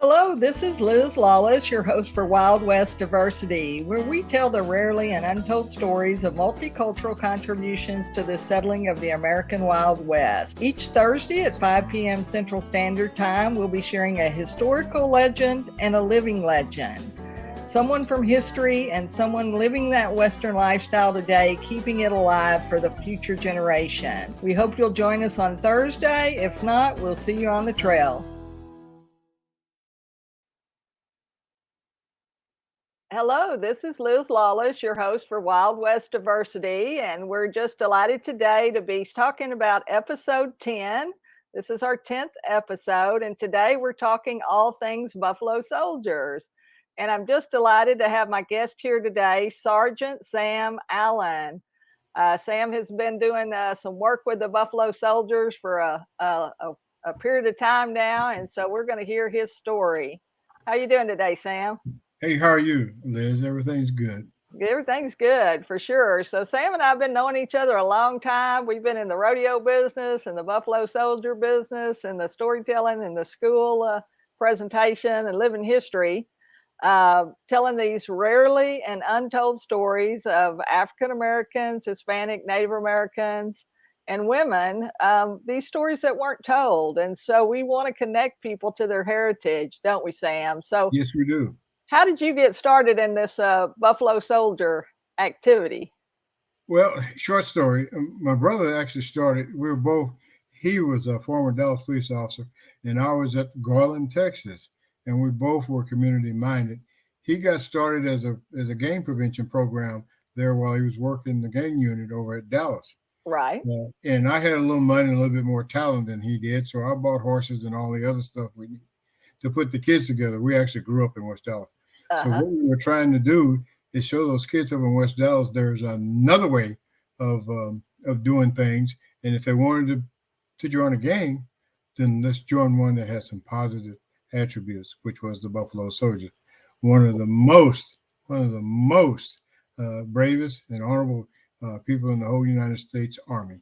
Hello, this is Liz Lawless, your host for Wild West Diversity, where we tell the rarely and untold stories of multicultural contributions to the settling of the American Wild West. Each Thursday at 5 p.m. Central Standard Time, we'll be sharing a historical legend and a living legend. Someone from history and someone living that Western lifestyle today, keeping it alive for the future generation. We hope you'll join us on Thursday. If not, we'll see you on the trail. Hello, this is Liz Lawless, your host for Wild West Diversity, and we're just delighted today to be talking about episode 10. This is our 10th episode, and today we're talking all things Buffalo Soldiers. And I'm just delighted to have my guest here today, Sergeant Sam Allen. Sam has been doing some work with the Buffalo Soldiers for a period of time now, and so we're going to hear his story. How you doing today, Sam? Hey, how are you, Liz? Everything's good. Everything's good, for sure. So Sam and I have been knowing each other a long time. We've been in the rodeo business and the Buffalo Soldier business and the storytelling and the school presentation and living history, telling these rarely and untold stories of African Americans, Hispanic, Native Americans, and women, these stories that weren't told. And so we want to connect people to their heritage, don't we, Sam? So yes, we do. How did you get started in this Buffalo Soldier activity? Well, short story. My brother actually started. He was a former Dallas police officer, and I was at Garland, Texas, and we both were community minded. He got started as a gang prevention program there while he was working the gang unit over at Dallas. Right. And I had a little money and a little bit more talent than he did, so I bought horses and all the other stuff we need to put the kids together. We actually grew up in West Dallas. So what we were trying to do is show those kids up in West Dallas there's another way of doing things. And if they wanted to join a gang, then let's join one that has some positive attributes, which was the Buffalo Soldier, one of the most bravest and honorable people in the whole United States Army.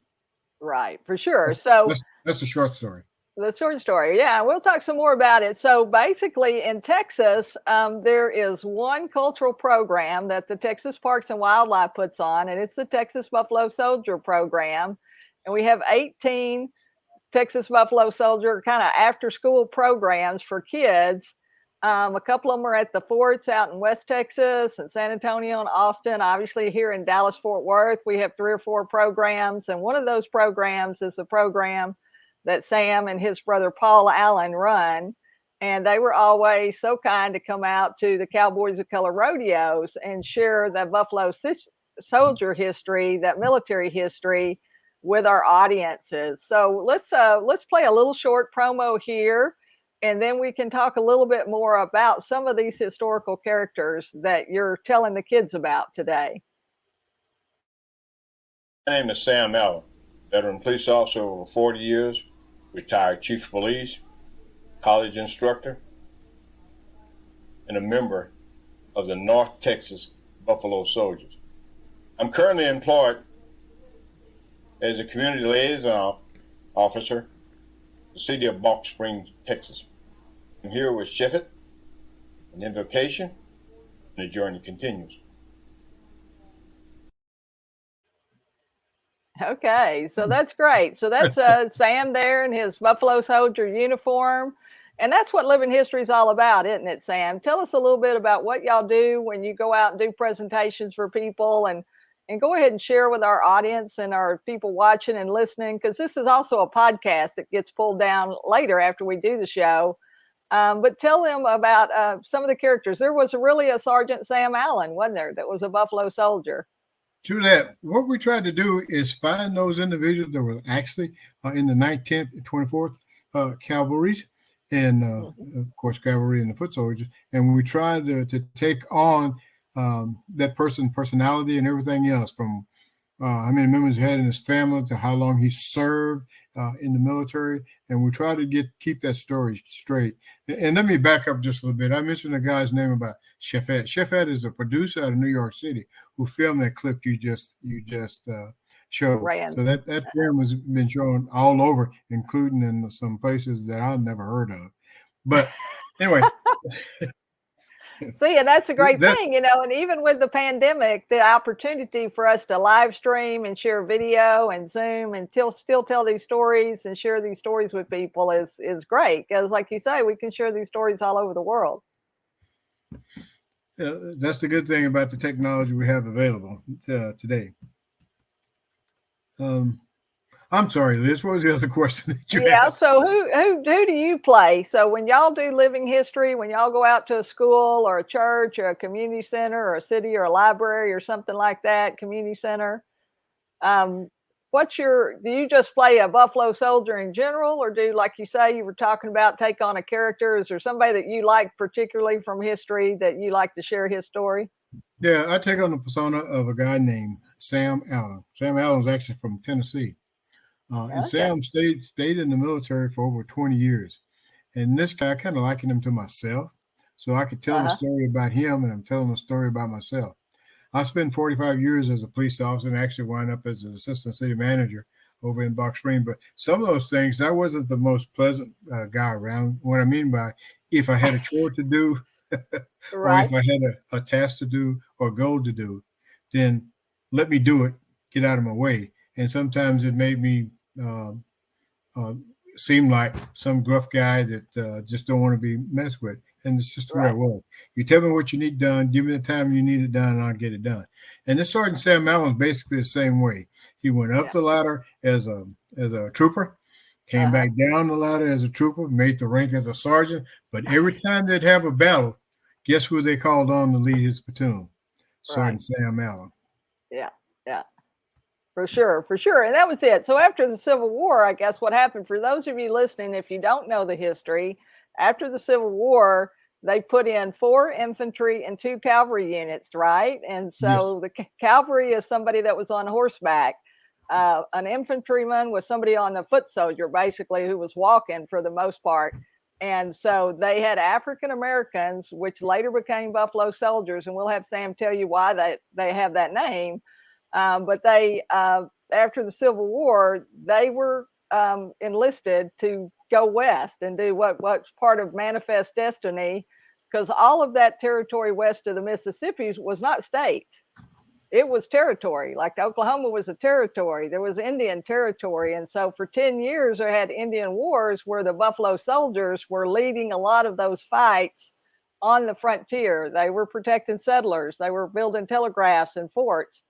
Right, for sure. So that's a short story. The short story. Yeah, we'll talk some more about it. So basically in Texas, there is one cultural program that the Texas Parks and Wildlife puts on, and it's the Texas Buffalo Soldier program. And we have 18 Texas Buffalo Soldier kind of after school programs for kids. A couple of them are at the forts out in West Texas and San Antonio and Austin. Obviously here in Dallas, Fort Worth, we have 3 or 4 programs. And one of those programs is the program that Sam and his brother Paul Allen run. And they were always so kind to come out to the Cowboys of Color rodeos and share the Buffalo Soldier history, that military history, with our audiences. So let's play a little short promo here, and then we can talk a little bit more about some of these historical characters that you're telling the kids about today. My name is Sam Allen, veteran police officer over 40 years, retired chief of police, college instructor, and a member of the North Texas Buffalo Soldiers. I'm currently employed as a community liaison officer in the city of Balch Springs, Texas. I'm here with Sheffet, an invocation, and the journey continues. Okay, so that's great. So that's Sam there in his Buffalo Soldier uniform. And that's what living history is all about, isn't it, Sam? Tell us a little bit about what y'all do when you go out and do presentations for people, and go ahead and share with our audience and our people watching and listening, because this is also a podcast that gets pulled down later after we do the show. But tell them about some of the characters. There was really a Sergeant Sam Allen, wasn't there, that was a Buffalo Soldier? To that, what we tried to do is find those individuals that were actually in the 19th and 24th Cavalries, and of course, cavalry and the foot soldiers. And we tried to take on that person's personality and everything else, from how many members he had in his family to how long he served in the military. And we try to keep that story straight. And let me back up just a little bit. I mentioned a guy's name about Sheffet. Sheffet is a producer out of New York City who filmed that clip you just showed. Rand. So that film has been shown all over, including in some places that I've never heard of. But Anyway. See, and that's a great That's, thing, and even with the pandemic, the opportunity for us to live stream and share video and Zoom and still tell these stories and share these stories with people is great. Because like you say, we can share these stories all over the world. that's the good thing about the technology we have available today. I'm sorry, Liz. What was the other question that you asked? So who do you play? So when y'all do living history, when y'all go out to a school or a church or a community center or a city or a library or something like that, community center, do you just play a Buffalo Soldier in general, or do, like you say, you were talking about, take on a character? Is there somebody that you like particularly from history that you like to share his story? Yeah, I take on the persona of a guy named Sam Allen. Sam Allen is actually from Tennessee. And Sam stayed in the military for over 20 years. And this guy, I kind of liken him to myself. So I could tell a story about him, and I'm telling a story about myself. I spent 45 years as a police officer and actually wound up as an assistant city manager over in Box Spring. But some of those things, I wasn't the most pleasant guy around. What I mean by, if I had a chore to do, or if I had a task to do or a goal to do, then let me do it, get out of my way. And sometimes it made me seem like some gruff guy that just don't want to be messed with. And it's just the way it was. You tell me what you need done, give me the time you need it done, and I'll get it done. And this Sergeant Sam Allen is basically the same way. He went up the ladder as a trooper, came back down the ladder as a trooper, made the rank as a sergeant. But every time they'd have a battle, guess who they called on to lead his platoon? Sergeant Sam Allen. Yeah. For sure. And that was it. So after the Civil War, I guess what happened, for those of you listening, if you don't know the history, after the Civil War, they put in 4 infantry and 2 cavalry units, right? And so the cavalry is somebody that was on horseback. An infantryman was somebody on a foot soldier, basically, who was walking for the most part. And so they had African Americans, which later became Buffalo Soldiers. And we'll have Sam tell you why they have that name. But they, after the Civil War, they were enlisted to go west and do what's part of Manifest Destiny, because all of that territory west of the Mississippi was not states. It was territory. Like Oklahoma was a territory. There was Indian territory. And so for 10 years, there had Indian wars where the Buffalo Soldiers were leading a lot of those fights on the frontier. They were protecting settlers. They were building telegraphs and forts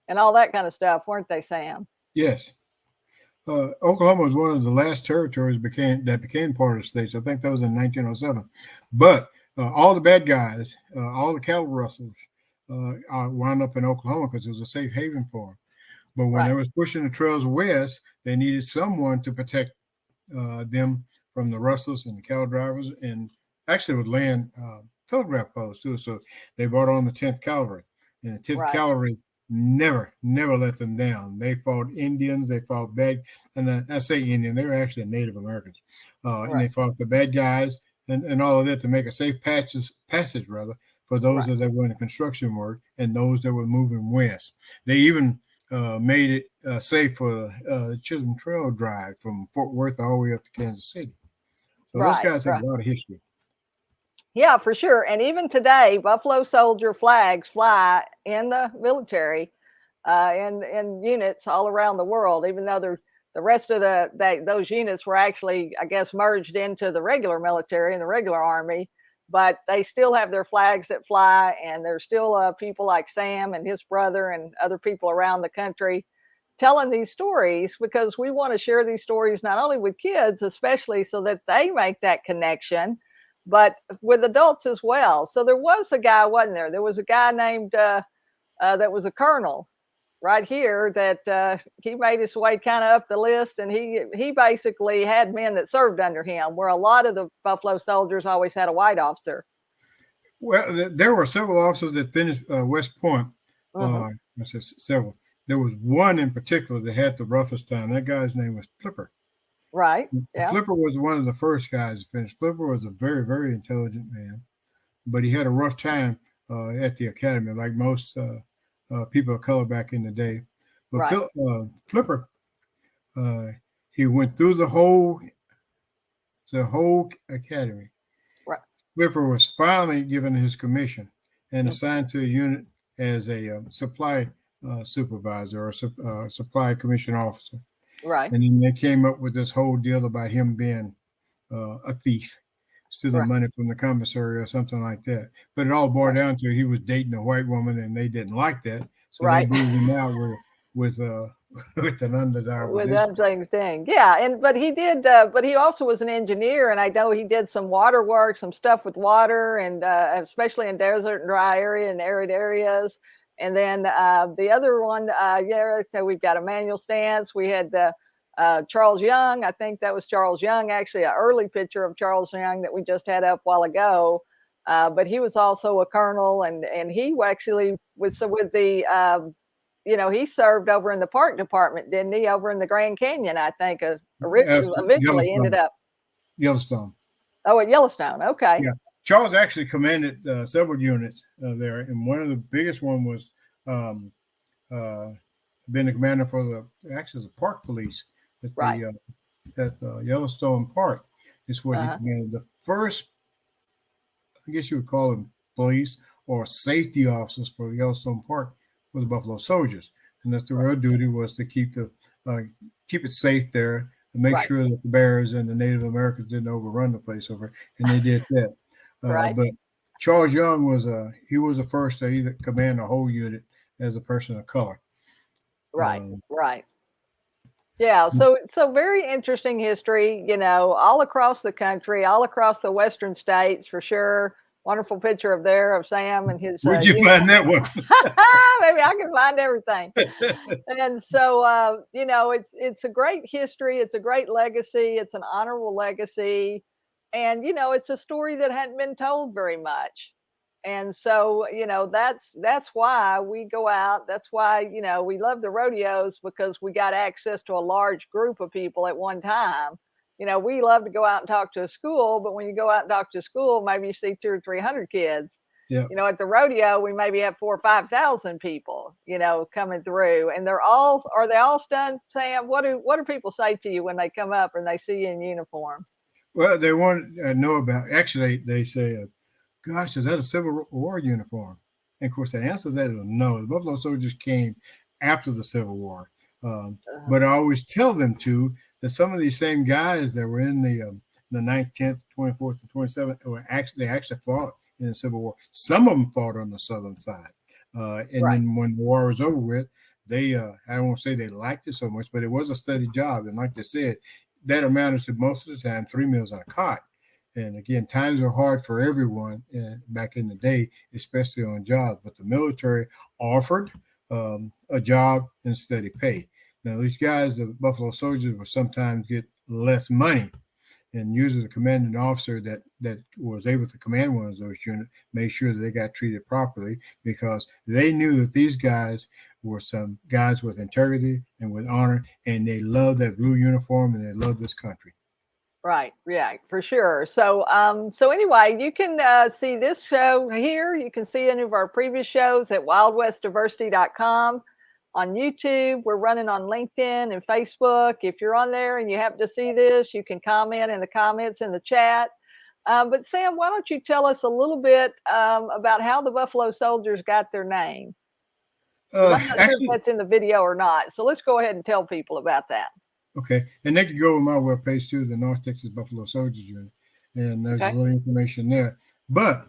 and all that kind of stuff, weren't they, Sam? Yes. Oklahoma was one of the last territories that became part of the states. I think that was in 1907. But all the bad guys, all the cattle rustlers, wound up in Oklahoma because it was a safe haven for them. But when they was pushing the trails west, they needed someone to protect them from the rustlers and the cattle drivers, and actually would land telegraph posts too. So they brought on the 10th Cavalry, and the 10th Cavalry never let them down. They fought Indians, they fought bad, and I say Indian, they were actually Native Americans, and they fought the bad guys and all of that to make a safe passage for those that were in the construction work and those that were moving west. They even made it safe for the Chisholm Trail drive from Fort Worth all the way up to Kansas City. So those guys have a lot of history. Yeah, for sure. And even today, Buffalo Soldier flags fly in the military, in units all around the world, even though the rest of those units were actually, I guess, merged into the regular military and the regular army. But they still have their flags that fly, and there's still people like Sam and his brother and other people around the country telling these stories, because we want to share these stories not only with kids, especially so that they make that connection, but with adults as well. So there was a guy, wasn't there? There was a guy named that was a colonel right here that he made his way kind of up the list, and he basically had men that served under him, where a lot of the Buffalo Soldiers always had a white officer. Well, there were several officers that finished West Point. I said several. There was one in particular that had the roughest time. That guy's name was Flipper. Right. Yeah. Flipper was one of the first guys to finish. Flipper was a very, very intelligent man, but he had a rough time at the academy, like most people of color back in the day. But Flipper, he went through the whole academy, Whipper was finally given his commission and assigned to a unit as a supply supervisor or supply commission officer. Right. And then they came up with this whole deal about him being a thief, stealing money from the commissary or something like that. But it all boiled down to he was dating a white woman, and they didn't like that, so they booted him out with with an undesirable with that same thing. Yeah, but he did. But he also was an engineer, and I know he did some water work, some stuff with water, and especially in desert and dry area and arid areas. And then the other one, so we've got Emmanuel Stance. We had Charles Young. I think that was Charles Young, actually, an early picture of Charles Young that we just had up a while ago. But he was also a colonel, and he actually was with the he served over in the park department, didn't he? Over in the Grand Canyon, I think. Eventually ended up Yellowstone. Oh, at Yellowstone. Okay. Yeah, Charles actually commanded several units there, and one of the biggest one was being the commander for the park police at Yellowstone Park. Is what he commanded. The first, I guess you would call them police or safety officers for Yellowstone Park, were the Buffalo Soldiers, and that's the real duty was to keep it safe there and make sure that the bears and the Native Americans didn't overrun the place over, and they did that. But Charles Young was he was the first to either command a whole unit as a person of color. Right. Yeah, so very interesting history, all across the country, all across the western states for sure. Wonderful picture of Sam and his. Where'd you find that one? Maybe I can find everything. And so, it's a great history. It's a great legacy. It's an honorable legacy. And, it's a story that hadn't been told very much. And so, that's why we go out. That's why, we love the rodeos, because we got access to a large group of people at one time. We love to go out and talk to a school, but when you go out and talk to a school, maybe you see 200 or 300 kids. Yeah. At the rodeo, we maybe have 4,000 or 5,000 people, coming through, and are they all stunned, Sam? What do people say to you when they come up and they see you in uniform? Well, they want to know about. Actually, they say, "Gosh, is that a Civil War uniform?" And of course, the answer to that is no. The Buffalo Soldiers came after the Civil War, but I always tell them that some of these same guys that were in the 9th, 10th, 24th, and 27th they actually fought in the Civil War. Some of them fought on the southern side. Then when the war was over with, they, I won't say they liked it so much, but it was a steady job. And like they said, that amounted to most of the time 3 meals on a cot. And again, times were hard for everyone back in the day, especially on jobs. But the military offered a job and steady pay. Now, these guys, the Buffalo Soldiers, will sometimes get less money, and usually the commanding officer that was able to command one of those units made sure that they got treated properly, because they knew that these guys were some guys with integrity and with honor, and they loved that blue uniform and they loved this country. Right. Yeah, for sure. So, anyway, you can see this show here. You can see any of our previous shows at wildwestdiversity.com. On YouTube, we're running on LinkedIn and Facebook. If you're on there and you happen to see this, you can comment in the comments in the chat. But Sam, why don't you tell us a little bit about how the Buffalo Soldiers got their name? I'm not sure if that's in the video or not. So let's go ahead and tell people about that. Okay. And they can go to my webpage too, the North Texas Buffalo Soldiers Unit. And there's a little information there. But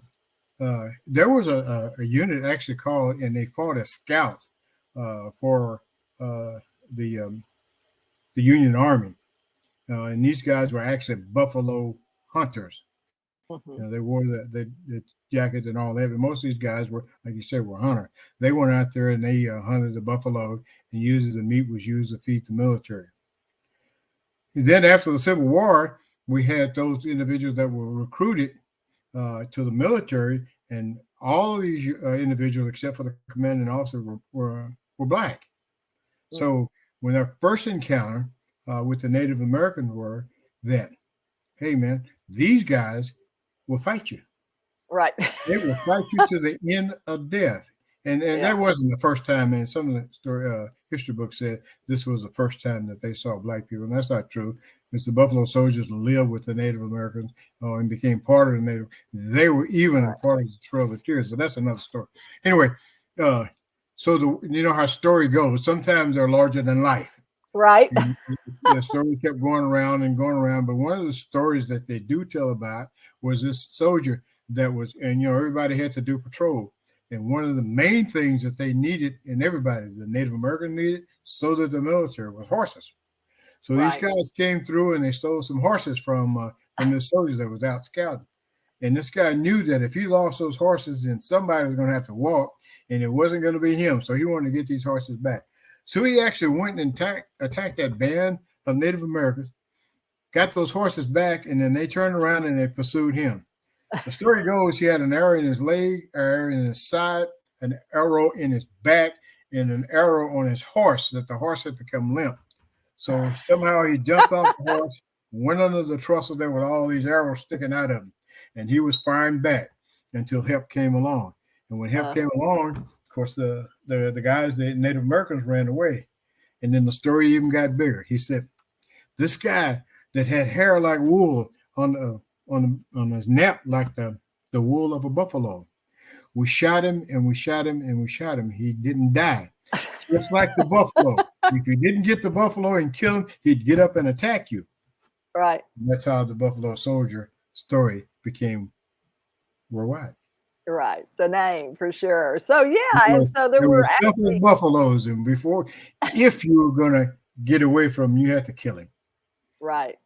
there was a unit actually called, and they fought as scouts for the Union Army, and these guys were actually buffalo hunters. They wore the jackets and all that, but most of these guys were, like you said, were hunters. They went out there and they hunted the buffalo, and used the meat was used to feed the military. And then after the Civil War, we had those individuals that were recruited to the military, and all of these individuals, except for the commanding officer, were Black. So when our first encounter with the Native Americans were that, hey man, these guys will fight you. Right. They will fight you to the end of death. And that wasn't the first time. And some of the story history books said this was the first time that they saw Black people, and that's not true. It's the Buffalo Soldiers lived with the Native Americans and became part of the Native. They were even a part of the Trail of Tears, but that's another story. Anyway, so you know how story goes. Sometimes they're larger than life. Right. The story kept going around and going around. But one of the stories that they do tell about was this soldier that was, and you know, everybody had to do patrol. And one of the main things that they needed, and everybody, the Native Americans needed, so did the military, was horses. So these guys came through and they stole some horses from the soldiers that was out scouting. And this guy knew that if he lost those horses, then somebody was going to have to walk, and it wasn't going to be him. So he wanted to get these horses back. So he actually went and attacked that band of Native Americans, got those horses back, and then they turned around and they pursued him. The story goes he had an arrow in his leg, an arrow in his side, an arrow in his back, and an arrow on his horse, that the horse had become limp. So somehow he jumped off the horse, went under the trussel there with all these arrows sticking out of him, and he was firing back until help came along. And when help came along, of course, the guys, the Native Americans, ran away. And then the story even got bigger. He said, this guy that had hair like wool on his neck like the wool of a buffalo, we shot him and we shot him and we shot him. He didn't die. Just like the buffalo. If you didn't get the buffalo and kill him, he'd get up and attack you. Right. And that's how the Buffalo Soldier story became worldwide. Right, the name for sure. So yeah, and so there were actually buffaloes, and before, if you were gonna get away from him, you had to kill him. Right.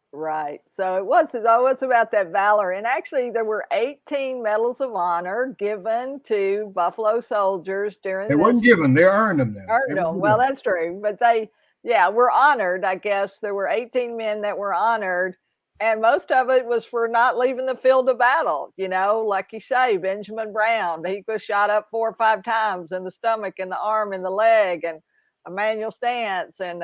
So it was about that valor, and actually there were 18 medals of honor given to Buffalo soldiers during. They weren't given; they earned them. Earned them. Well, that's true, but they, were honored. I guess there were 18 men that were honored. And most of it was for not leaving the field of battle. You know, like you say, Benjamin Brown, he was shot up 4 or 5 times in the stomach, in the arm, in the leg, and Emmanuel Stantz. And,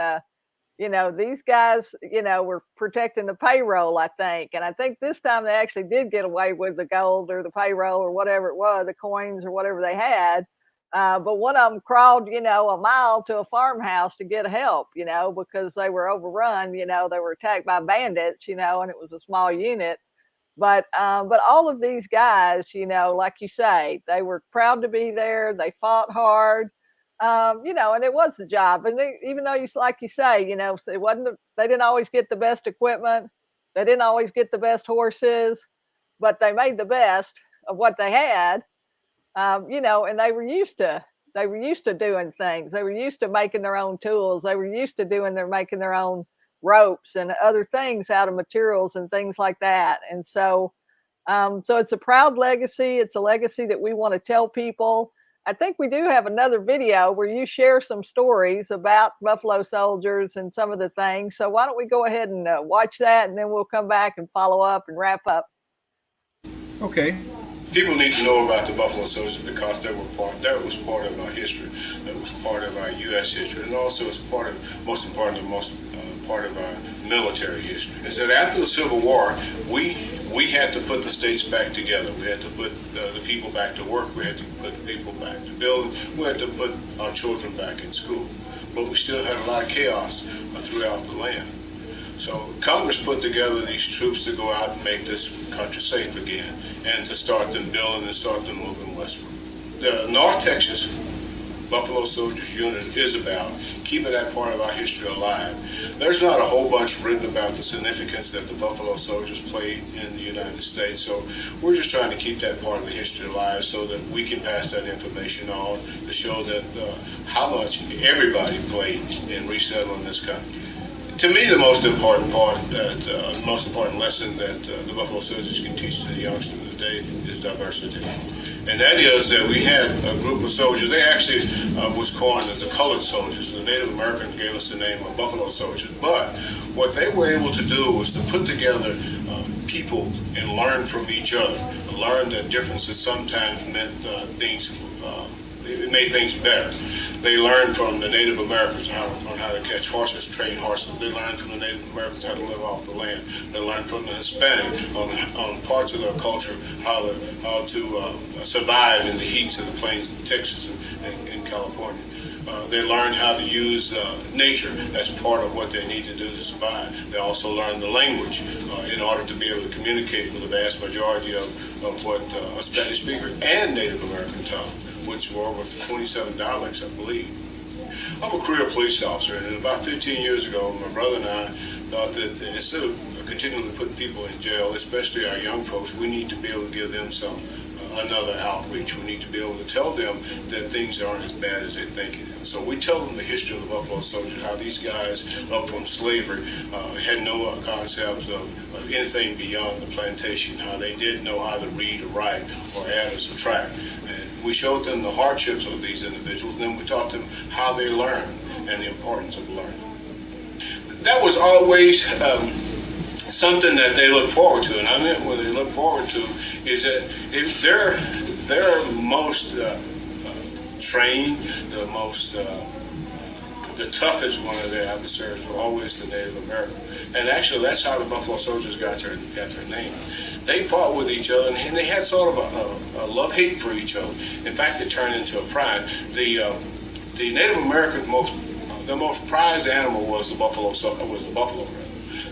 these guys, were protecting the payroll, I think. And I think this time they actually did get away with the gold or the payroll or whatever it was, the coins or whatever they had. But one of them crawled, a mile to a farmhouse to get help, because they were overrun, they were attacked by bandits, and it was a small unit. But all of these guys, like you say, they were proud to be there. They fought hard, and it was a job. And even though like you say, it wasn't, they didn't always get the best equipment. They didn't always get the best horses, but they made the best of what they had. And they were used to doing things. They were used to making their own tools. They were used to making their own ropes and other things out of materials and things like that. And so it's a proud legacy. It's a legacy that we want to tell people. I think we do have another video where you share some stories about Buffalo soldiers and some of the things. So why don't we go ahead and watch that, and then we'll come back and follow up and wrap up. Okay. People need to know about the Buffalo Soldiers because that was part of our history. That was part of our U.S. history, and also it's part of part of our military history. Is that after the Civil War, we had to put the states back together. We had to put the people back to work. We had to put people back to build. We had to put our children back in school. But we still had a lot of chaos throughout the land. So Congress put together these troops to go out and make this country safe again, and to start them building and start them moving westward. The North Texas Buffalo Soldiers unit is about keeping that part of our history alive. There's not a whole bunch written about the significance that the Buffalo Soldiers played in the United States, so we're just trying to keep that part of the history alive so that we can pass that information on to show that how much everybody played in resettling this country. To me, the most important lesson that the Buffalo Soldiers can teach to the youngsters today is diversity. And that is that we had a group of soldiers. They actually was coined as the colored soldiers. The Native Americans gave us the name of Buffalo Soldiers. But what they were able to do was to put together people and learn from each other. Learn that differences sometimes meant it made things better. They learned from the Native Americans on how to catch horses, train horses. They learned from the Native Americans how to live off the land. They learned from the Hispanic on parts of their culture how to survive in the heats of the plains of Texas and California. They learn how to use nature as part of what they need to do to survive. They also learn the language in order to be able to communicate with the vast majority of what a Spanish speaker and Native American tongue, which were over 27 dialects, I believe. I'm a career police officer, and about 15 years ago, my brother and I thought that instead of continually putting people in jail, especially our young folks, we need to be able to give them some another outreach. We need to be able to tell them that things aren't as bad as they think it is. So we tell them the history of the Buffalo Soldiers, how these guys up from slavery had no concept of anything beyond the plantation, how they didn't know how to read or write or add or subtract. And we showed them the hardships of these individuals, and then we taught them how they learn and the importance of learning. That was always something that they look forward to, and I meant what they look forward to is that if they're most trained, the toughest one of their adversaries were always the Native American, and actually that's how the Buffalo Soldiers got their name. They fought with each other, and they had sort of a love-hate for each other. In fact, it turned into a pride. The Native Americans' most prized animal was the buffalo.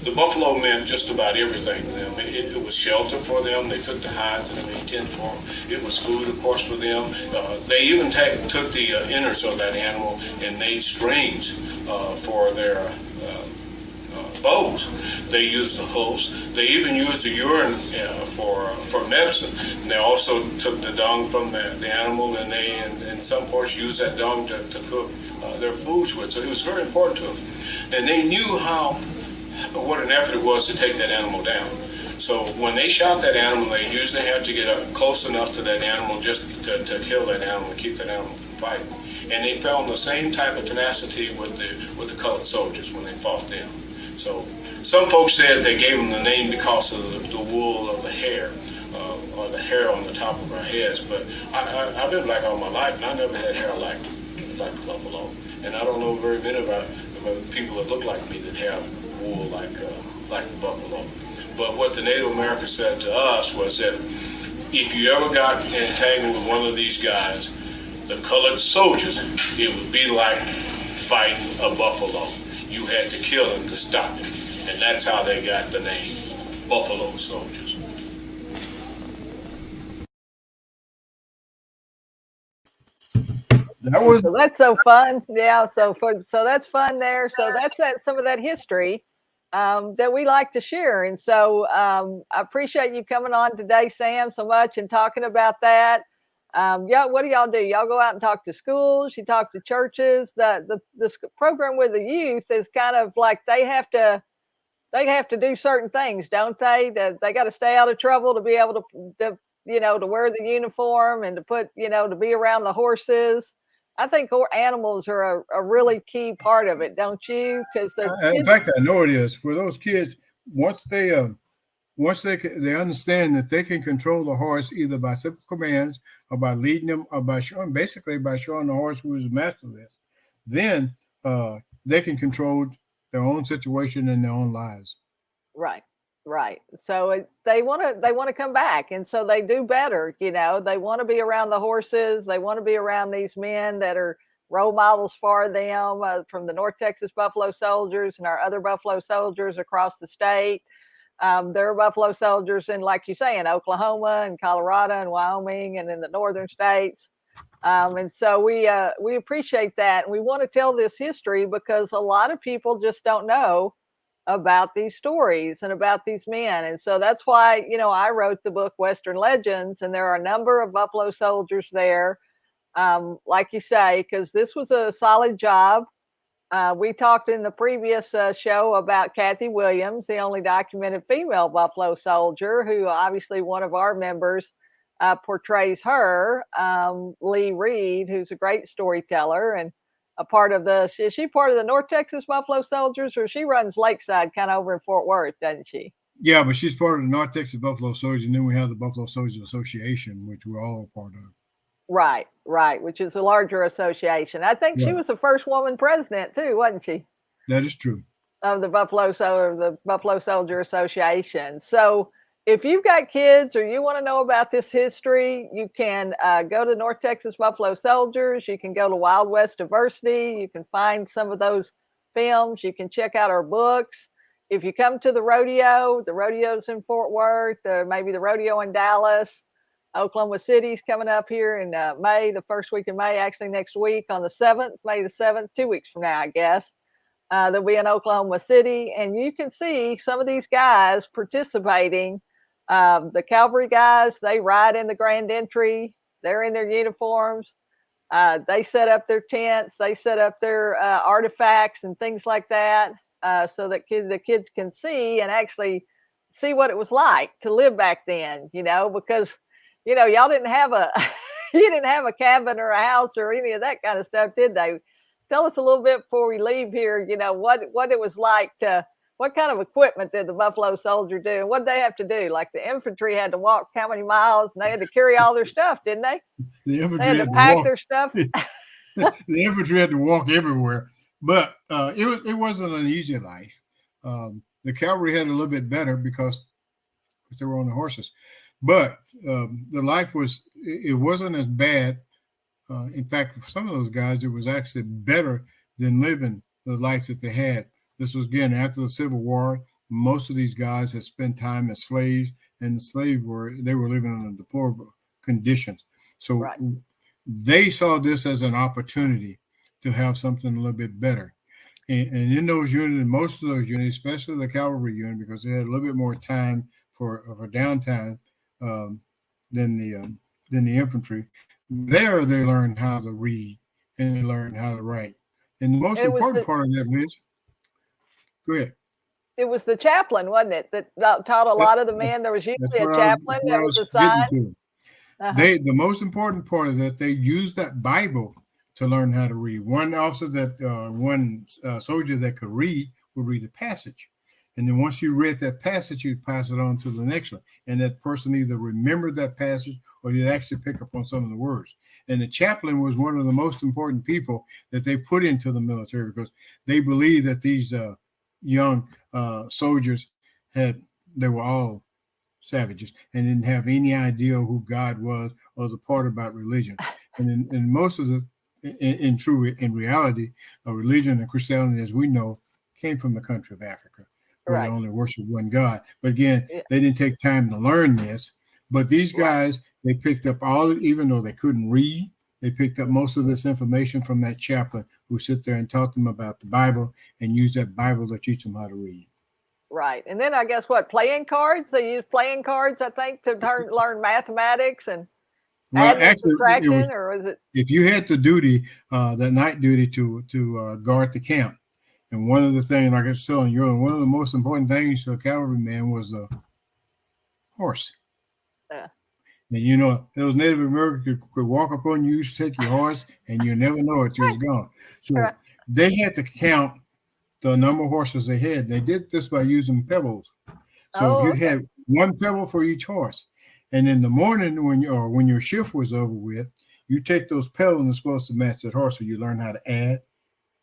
The buffalo meant just about everything to them. It was shelter for them. They took the hides and they made tents for them. It was food, of course, for them. They even took the innards of that animal and made strings for their bows. They used the hooves. They even used the urine for medicine. And they also took the dung from the animal, and they, in some parts, used that dung to cook their foods with. So it was very important to them. And they knew what an effort it was to take that animal down. So when they shot that animal, they usually had to get close enough to that animal just to kill that animal and keep that animal from fighting. And they found the same type of tenacity with the colored soldiers when they fought them. So some folks said they gave them the name because of the wool of the hair, or the hair on the top of our heads. But I've been black all my life, and I never had hair like the buffalo. And I don't know very many of the people that look like me that have wool like the buffalo. But what the Native Americans said to us was that if you ever got entangled with one of these guys, the colored soldiers, it would be like fighting a buffalo. You had to kill him to stop him. And that's how they got the name Buffalo Soldiers. So that's so fun. Yeah, so that's fun there. So that's some of that history that we like to share. And so I appreciate you coming on today, Sam, so much and talking about that. Yeah, what do y'all do? Y'all go out and talk to schools, you talk to churches. The program with the youth is kind of like they have to do certain things, don't they? They got to stay out of trouble to be able to wear the uniform and to be around the horses. I think animals are a really key part of it, don't you? Because in fact, I know it is for those kids. Once they understand that they can control the horse either by simple commands or by leading them or by showing the horse who is the master of this, then they can control their own situation and their own lives. Right. So they want to come back, and so they do better. They want to be around the horses. They want to be around these men that are role models for them, from the North Texas Buffalo Soldiers and our other Buffalo Soldiers across the state. There are Buffalo Soldiers in, like you say, in Oklahoma and Colorado and Wyoming and in the northern states. And so we appreciate that. And we want to tell this history because a lot of people just don't know about these stories and about these men. And so that's why, I wrote the book, Western Legends, and there are a number of Buffalo Soldiers there, like you say, because this was a solid job. We talked in the previous show about Cathay Williams, the only documented female Buffalo Soldier, who obviously one of our members portrays her, Lee Reed, who's a great storyteller and a part of is she part of the North Texas Buffalo Soldiers, or she runs Lakeside kind of over in Fort Worth, doesn't she? Yeah, but she's part of the North Texas Buffalo Soldiers, and then we have the Buffalo Soldiers Association, which we're all part of. Right, which is a larger association. I think she was the first woman president too, wasn't she? That is true. Of the Buffalo Soldier Association. So if you've got kids or you want to know about this history, you can go to North Texas Buffalo Soldiers. You can go to Wild West Diversity. You can find some of those films. You can check out our books. If you come to the rodeo's in Fort Worth, maybe the rodeo in Dallas. Oklahoma City's coming up here in May, the first week of May, actually next week on the 7th, May the 7th, 2 weeks from now, I guess. They'll be in Oklahoma City, and you can see some of these guys participating. The cavalry guys, they ride in the grand entry. They're in their uniforms. They set up their tents. They set up their artifacts and things like that, so that the kids can see and actually see what it was like to live back then, because y'all didn't have you didn't have a cabin or a house or any of that kind of stuff, did they? Tell us a little bit before we leave here, what it was like what kind of equipment did the Buffalo Soldier do? And what did they have to do? Like the infantry had to walk how many miles, and they had to carry all their stuff, didn't they? The infantry They had to had pack walk. their stuff. The infantry had to walk everywhere, but it wasn't an easy life. The cavalry had a little bit better because they were on the horses, but the life wasn't as bad. In fact, for some of those guys, it was actually better than living the life that they had. This was, again, after the Civil War. Most of these guys had spent time as slaves, and the slaves were living under deplorable conditions. So right. They saw this as an opportunity to have something a little bit better. And in those units, most of those units, especially the cavalry unit, because they had a little bit more time for downtime than the infantry. There, they learned how to read and they learned how to write. And the most important part of that, Liz, go ahead. It was the chaplain, wasn't it, that taught a lot of the men? There was usually a chaplain that was assigned. The most important part of that, they used that Bible to learn how to read. One soldier that could read would read a passage. And then once you read that passage, you'd pass it on to the next one. And that person either remembered that passage or you'd actually pick up on some of the words. And the chaplain was one of the most important people that they put into the military because they believed that these young soldiers they were all savages and didn't have any idea who God was or the part about religion. And in most of in reality, religion and Christianity, as we know, came from the country of Africa. Right. They only worship one God. But again, they didn't take time to learn this. But these guys, they picked up even though they couldn't read, they picked up most of this information from that chaplain who sit there and taught them about the Bible and used that Bible to teach them how to read. Right. And then I guess playing cards? They use playing cards, I think, to learn mathematics and adding and subtraction, or was it? If you had the duty, that night duty to guard the camp, and one of the things, like I was telling you, one of the most important things to a cavalryman was a horse. Yeah. And those Native Americans could walk up on you, take your horse, and you never know it, you was gone. So they had to count the number of horses they had. They did this by using pebbles. So if you had one pebble for each horse, and in the morning when your shift was over with, you take those pebbles and it's supposed to match that horse, so you learn how to add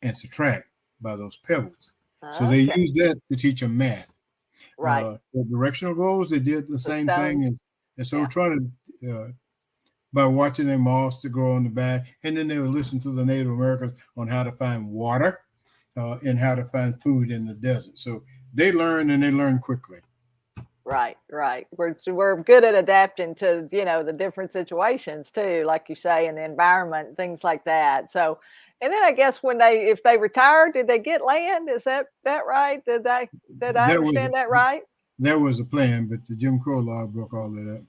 and subtract by those pebbles. So they used that to teach them math. Right. The directional goals, they did the same thing. And so trying to, by watching their moths to grow on the back, and then they would listen to the Native Americans on how to find water and how to find food in the desert. So they learn and they learn quickly. Right. We're good at adapting to, the different situations too, like you say, in the environment, things like that. So, and then I guess if they retired, did they get land? Is that right? Did I understand that right? That was a plan, but the Jim Crow law broke all of that.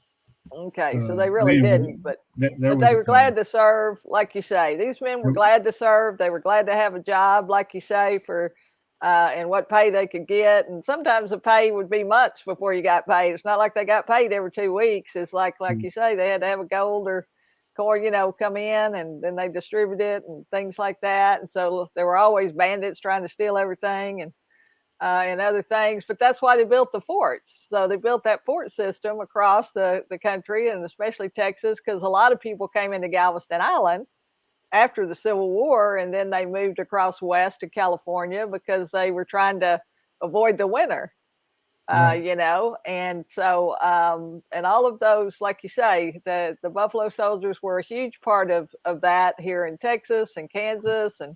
Okay, so they really didn't, but they were glad to serve, like you say. These men were glad to serve. They were glad to have a job, like you say, for and what pay they could get. And sometimes the pay would be months before you got paid. It's not like they got paid every 2 weeks. It's like you say, they had to have a gold or coin, come in, and then they distribute it and things like that. And so there were always bandits trying to steal everything and other things. But that's why they built the forts. So they built that fort system across the country, and especially Texas, because a lot of people came into Galveston Island after the Civil War, and then they moved across west to California because they were trying to avoid the winter. Right. You know, and so and all of those, like you say, the Buffalo Soldiers were a huge part of that here in Texas and Kansas and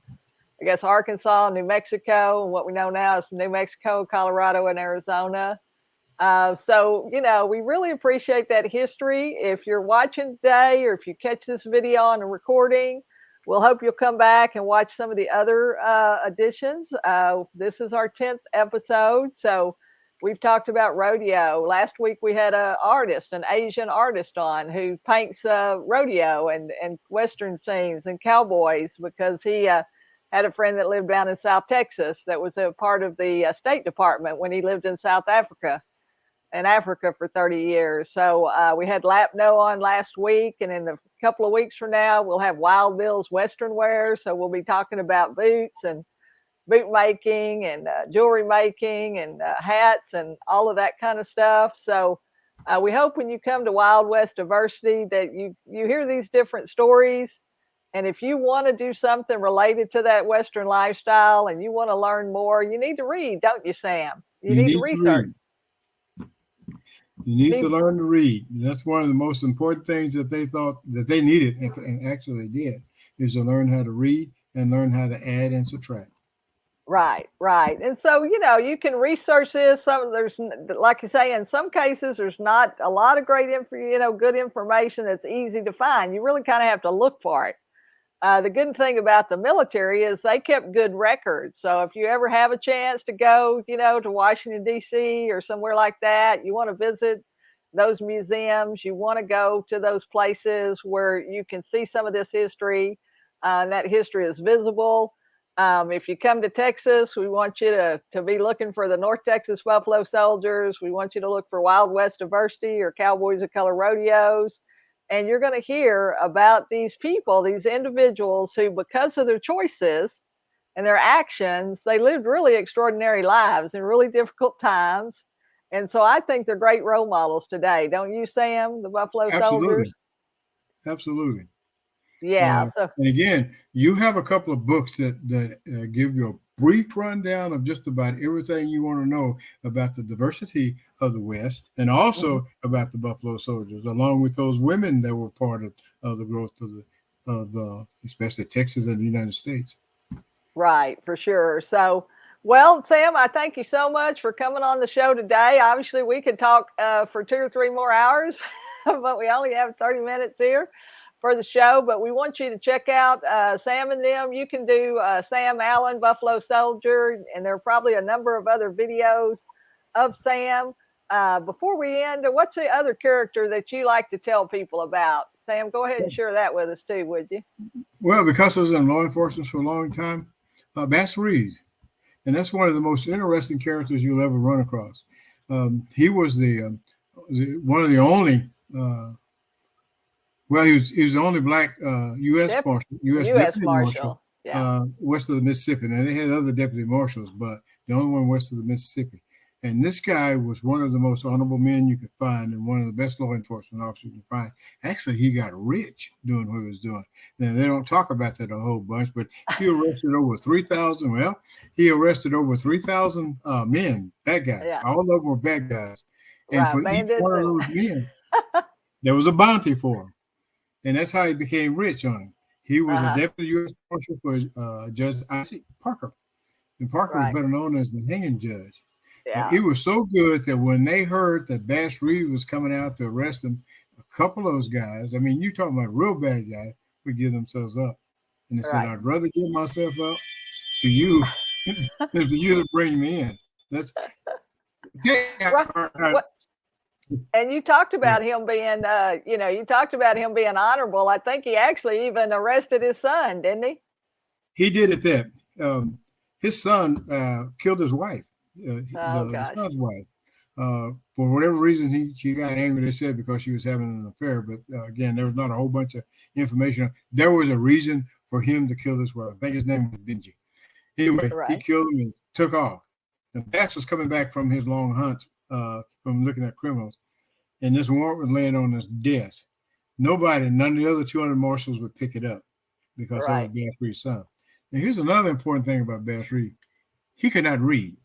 I guess Arkansas, New Mexico, and what we know now is New Mexico, Colorado, and Arizona. So, you know, we really appreciate that history. If you're watching today or if you catch this video on a recording, we'll hope you'll come back and watch some of the other editions. This is our 10th episode. So we've talked about rodeo. Last week we had an artist, an Asian artist on who paints rodeo and Western scenes and cowboys because he had a friend that lived down in South Texas that was a part of the State Department when he lived in South Africa for 30 years. So we had Lapno on last week, and in a couple of weeks from now, we'll have Wild Bill's Western Wear. So we'll be talking about boots and boot making and jewelry making and hats and all of that kind of stuff. So we hope when you come to Wild West Diversity that you hear these different stories. And if you want to do something related to that Western lifestyle and you want to learn more, you need to read, don't you, Sam? You need to research. You need to learn to read. That's one of the most important things that they thought that they needed and actually did, is to learn how to read and learn how to add and subtract. Right. And so, you know, you can research this. There's, like you say, in some cases, there's not a lot of great good information that's easy to find. You really kind of have to look for it. The good thing about the military is they kept good records. So if you ever have a chance to go, to Washington, D.C. or somewhere like that, you want to visit those museums, you want to go to those places where you can see some of this history, and that history is visible. If you come to Texas, we want you to be looking for the North Texas Buffalo Soldiers. We want you to look for Wild West Diversity or Cowboys of Color Rodeos. And you're going to hear about these people, these individuals who, because of their choices and their actions, they lived really extraordinary lives in really difficult times. And so I think they're great role models today. Don't you, Sam, the Buffalo Soldiers? Absolutely. Yeah. And again, you have a couple of books that give you a brief rundown of just about everything you want to know about the diversity of the West and also about the Buffalo Soldiers, along with those women that were part of the growth of the especially Texas and the United States. Right, for sure. So, well, Sam, I thank you so much for coming on the show today. Obviously, we could talk for 2 or 3 more hours, but we only have 30 minutes here for the show. But we want you to check out Sam and them. You can do Sam Allen, Buffalo Soldier, and there are probably a number of other videos of Sam. Before we end, what's the other character that you like to tell people about? Sam, go ahead and share that with us too, would you? Well, because I was in law enforcement for a long time, Bass Reeves. And that's one of the most interesting characters you'll ever run across. He was one of the only he was the only black U.S. Deputy Marshal west of the Mississippi. Now, they had other deputy marshals, but the only one west of the Mississippi. And this guy was one of the most honorable men you could find and one of the best law enforcement officers you can find. Actually, he got rich doing what he was doing. Now, they don't talk about that a whole bunch, but he arrested over 3,000. Well, he arrested over 3,000 men, bad guys. Yeah. All of them were bad guys. And for each one of those men, there was a bounty for him. And that's how he became rich on him. He was a deputy U.S. Marshal for Judge Isaac Parker. And Parker was better known as the hanging judge. Yeah. And it was so good that when they heard that Bass Reeves was coming out to arrest him, a couple of those guys, I mean, you're talking about real bad guys, would give themselves up. And they said, I'd rather give myself up to you than to you to bring me in. That's And you talked about him being, honorable. I think he actually even arrested his son, didn't he? He did at that. His son killed his wife. The son's wife. For whatever reason, she got angry, they said, because she was having an affair. But again, there was not a whole bunch of information. There was a reason for him to kill his wife. I think his name was Benji. Anyway, he killed him and took off. And Bass was coming back from his long hunts from looking at criminals. And this warrant was laying on his desk. None of the other 200 marshals would pick it up because that was Bass Reeves' son. Now, here's another important thing about Bass Reeves. He could not read.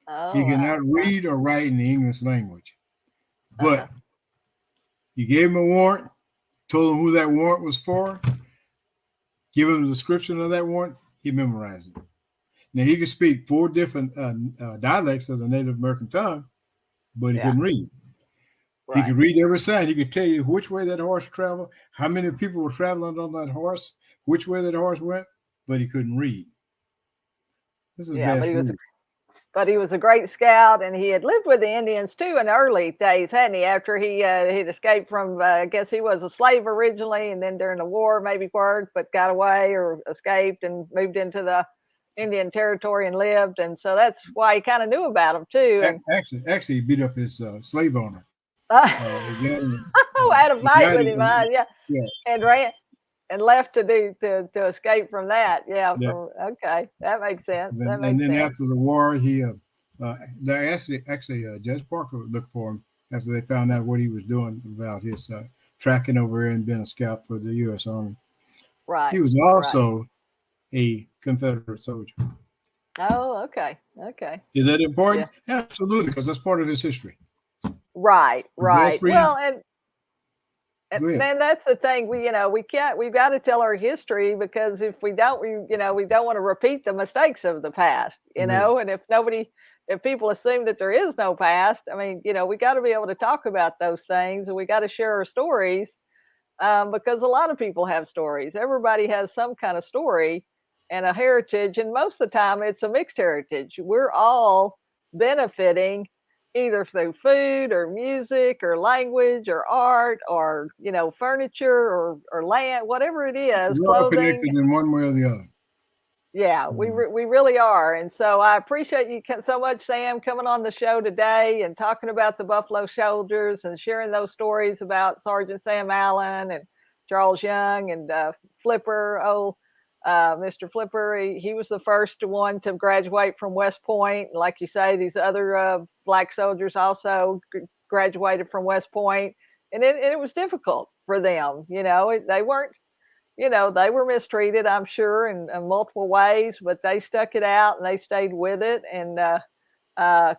Oh, He cannot read or write in the English language. But you gave him a warrant, told him who that warrant was for, give him the description of that warrant, he memorized it. Now, he could speak 4 different dialects of the Native American tongue, but he couldn't read. Right. He could read every sign. He could tell you which way that horse traveled, how many people were traveling on that horse, which way that horse went, but he couldn't read. This is bad food. But he was a great scout, and he had lived with the Indians too in the early days, hadn't he? After he'd escaped from, I guess he was a slave originally, and then during the war maybe worked, but got away or escaped and moved into the Indian territory and lived, and so that's why he kind of knew about him too. And actually, he beat up his slave owner. Had a fight with him, and ran and left to escape from that. Okay, that makes sense. And then after the war, he they actually Judge Parker looked for him after they found out what he was doing about his tracking over here and being a scout for the U.S. Army. Right. He was also a Confederate soldier. Oh, okay. Is that important? Yeah. Absolutely, because that's part of his history. Right. Well, and then that's the thing. We've got to tell our history, because if we don't, we don't want to repeat the mistakes of the past, and if people assume that there is no past, I mean, we got to be able to talk about those things, and we got to share our stories, because a lot of people have stories. Everybody has some kind of story and a heritage, and most of the time it's a mixed heritage. We're all benefiting either through food or music or language or art or furniture or land, whatever it is. We're all connected in one way or the other. Yeah, we really are. And so I appreciate you so much, Sam, coming on the show today and talking about the Buffalo Soldiers and sharing those stories about Sergeant Sam Allen and Charles Young and Flipper. Mr. Flipper, he was the first one to graduate from West Point. Like you say, these other Black soldiers also graduated from West Point, and it was difficult for them. They weren't, they were mistreated, I'm sure, in multiple ways, but they stuck it out and they stayed with it, and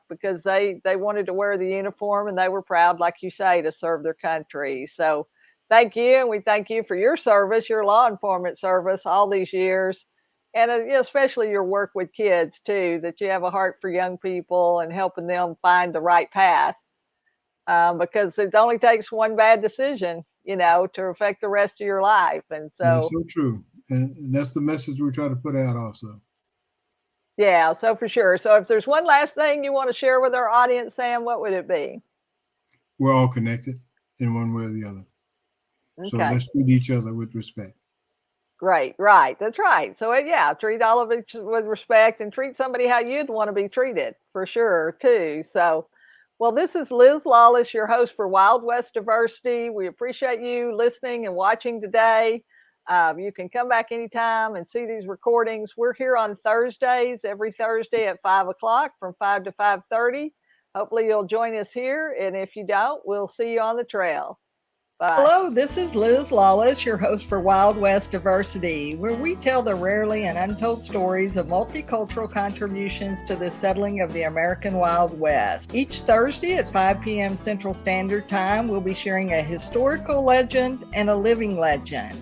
because they wanted to wear the uniform, and they were proud, like you say, to serve their country. So thank you, and we thank you for your service, your law enforcement service, all these years, and especially your work with kids too. That you have a heart for young people and helping them find the right path, because it only takes one bad decision, to affect the rest of your life. And so that's so true, and that's the message we try to put out also. Yeah, so for sure. So if there's one last thing you want to share with our audience, Sam, what would it be? We're all connected in one way or the other. Okay. So let's treat each other with respect. Great. Right. That's right. So treat all of it with respect, and treat somebody how you'd want to be treated, for sure, too. So, well, this is Liz Lawless, your host for Wild West Diversity. We appreciate you listening and watching today. You can come back anytime and see these recordings. We're here on Thursdays, every Thursday at 5:00 from 5 to 5:30. Hopefully you'll join us here. And if you don't, we'll see you on the trail. Bye. Hello, this is Liz Lawless, your host for Wild West Diversity, where we tell the rarely and untold stories of multicultural contributions to the settling of the American Wild West. Each Thursday at 5 p.m. Central Standard Time, we'll be sharing a historical legend and a living legend.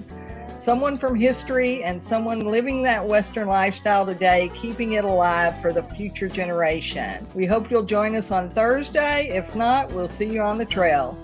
Someone from history and someone living that Western lifestyle today, keeping it alive for the future generation. We hope you'll join us on Thursday. If not, we'll see you on the trail.